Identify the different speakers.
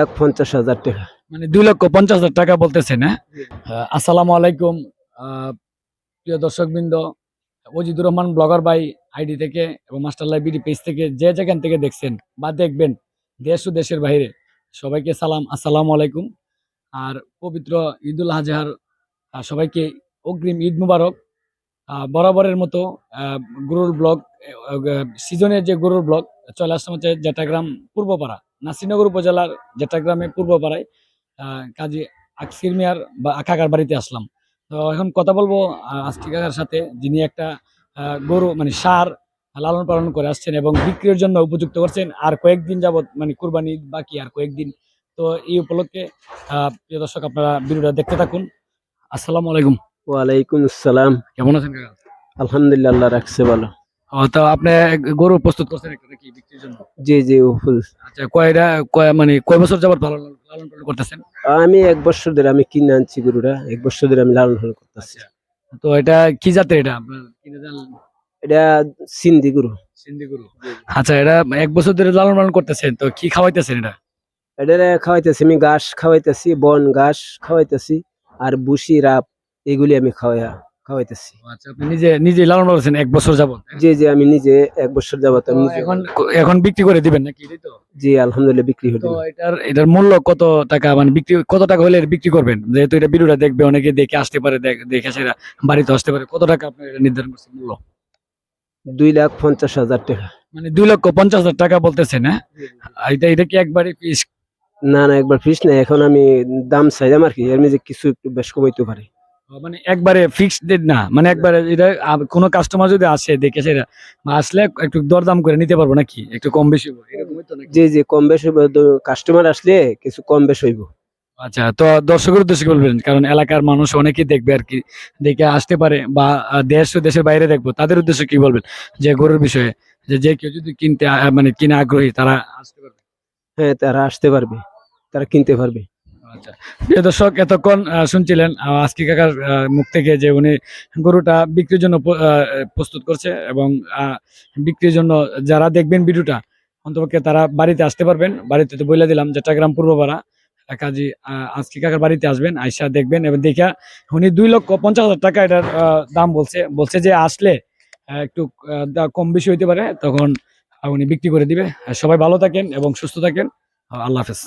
Speaker 1: 1,50,000 টাকা।
Speaker 2: মানে 2,50,000 টাকা বলতেছেন। আসসালামু আলাইকুম প্রিয় দর্শকবৃন্দ, ওজিদুর রহমান ব্লগার ভাই আইডি থেকে এবং মাস্টার লাইভ বিডি পেজ থেকে যে যেখান থেকে দেখছেন বা দেখবেন, দেশ ও দেশের বাইরে, সবাইকে সালাম, আসসালামু আলাইকুম। আর পবিত্র ঈদুল আজহার সবাইকে অগ্রিম ঈদ মুবারক। বরাবরের মতো আহ, গরুর ব্লগ, সিজনের যে গরুর ব্লগ চলে আসলাম হচ্ছে জেটাগ্রাম পূর্বপাড়া, নাসিরনগর উপজেলার জেটাগ্রামে পূর্বপাড়ায় কাজী আকসির মিয়ার বা কাকার বাড়িতে আসলাম। তো এখন কথা বলবো আজকি কাকার সাথে, যিনি একটা গরু মানে ষাঁড় লালন পালন করে আসছেন এবং বিক্রির জন্য উপযুক্ত করছেন। আর কয়েকদিন যাবত মানে কুরবানি ঈদ বাকি আর কয়েকদিন। তো এই উপলক্ষে প্রিয় দর্শক, আপনারা ভিডিওটা দেখতে থাকুন। আসসালামু আলাইকুম।
Speaker 1: ওয়ালাইকুম আসসালাম।
Speaker 2: কেমন আছেন কাকা?
Speaker 1: আলহামদুলিল্লাহ, আল্লাহ রাখছে ভালো।
Speaker 2: তো আপনি গরু প্রস্তুত করছেন একটা নাকি বিক্রির জন্য?
Speaker 1: জি জি উফুল।
Speaker 2: আচ্ছা, মানে কয় বছর যাবত লালন পালন করতেছেন?
Speaker 1: আমি 1 বছর ধরে আমি কিনে আনছি গরুটা, 1 বছর ধরে আমি লালন পালন করতেছি।
Speaker 2: আচ্ছা, তো এটা কি জাতের? এটা আপনার কিনে জানলেন?
Speaker 1: এটা সিন্ধি গরু।
Speaker 2: সিন্ধি গরু। আচ্ছা, এটা 1 বছর ধরে লালন পালন করতেছেন, তো কি খাওয়াইতেছেন এটা?
Speaker 1: এটা খাওয়াইতেছি আমি, ঘাস খাওয়াইতেছি, বন ঘাস খাওয়াইতেছি, আর ভুসি রাপ এগুলি আমি খাওয়াইতেছি।
Speaker 2: আচ্ছা, আপনি নিজে নিজে লালন করছেন 1 বছর যাবত?
Speaker 1: জি জি, আমি নিজে 1 বছর যাবত
Speaker 2: তো
Speaker 1: আমি নিজে।
Speaker 2: এখন এখন বিক্রি করে দিবেন নাকি, এটাই তো?
Speaker 1: জি আলহামদুলিল্লাহ বিক্রি হয়ে
Speaker 2: তো
Speaker 1: দিল।
Speaker 2: এটার মূল্য কত টাকা, মানে বিক্রি কত টাকা হলে এর বিক্রি করবেন? যেহেতু এটা ভিডিওটা দেখবে অনেকে, দেখে আসতে পারে, দেখে সেটা বাড়িতে আসতে পারে, কত টাকা আপনি এটা নির্ধারণ করছেন মূল্য?
Speaker 1: 2,50,000 টাকা।
Speaker 2: মানে 2,50,000 টাকা বলতেছেন? এটা কি একবারে ফিক্স?
Speaker 1: না না, একবার ফিস না, এখন আমি দাম চাইলাম আর কি, এর মধ্যে কিছু একটু বেশ কমাইতে পারে।
Speaker 2: মানে একবারে ফিক্সড ডেট না, মানে একবারে এটা কোনো কাস্টমার যদি আসে দেখে সেটা আসলে একটু দরদাম করে নিতে পারবো নাকি, একটু কম বেশি হবে, এরকমই তো নাকি?
Speaker 1: জি জি, কম বেশ হইব, কাস্টমার আসলে কিছু কম বেশ হইব।
Speaker 2: আচ্ছা, তো দর্শকের উদ্দেশ্যে কি বলবেন? কারণ এলাকার মানুষ অনেকেই দেখবে আর কি, দেখে আসতে পারে, বা দেশ ও দেশের বাইরে দেখবো, তাদের উদ্দেশ্যে কি বলবেন যে গরুর বিষয়ে, যে যে কেউ যদি কিনতে মানে কিনে আগ্রহী, তারা আসতে পারবে?
Speaker 1: হ্যাঁ, তারা আসতে পারবে, তারা কিনতে পারবে।
Speaker 2: আচ্ছা, প্রিয় দর্শক, এতক্ষণ শুনছিলেন আজকে কাকার মুখ থেকে যে উনি গরুটা বিক্রির জন্য প্রস্তুত করছে, এবং বিক্রির জন্য যারা দেখবেন ভিডিওটা, অন্তপক্ষে তারা বাড়িতে আসতে পারবেন। বাড়িতে তো বলে দিলাম, চট্টগ্রাম পূর্বপাড়া কাজী আজকে কাকার বাড়িতে আসবেন, আইসা দেখবেন এবং দেখা উনি 2,50,000 টাকা এটার দাম বলছে যে আসলে একটু কম বেশি হইতে পারে, তখন উনি বিক্রি করে দিবে। সবাই ভালো থাকেন এবং সুস্থ থাকেন। আল্লাহ হাফেজ।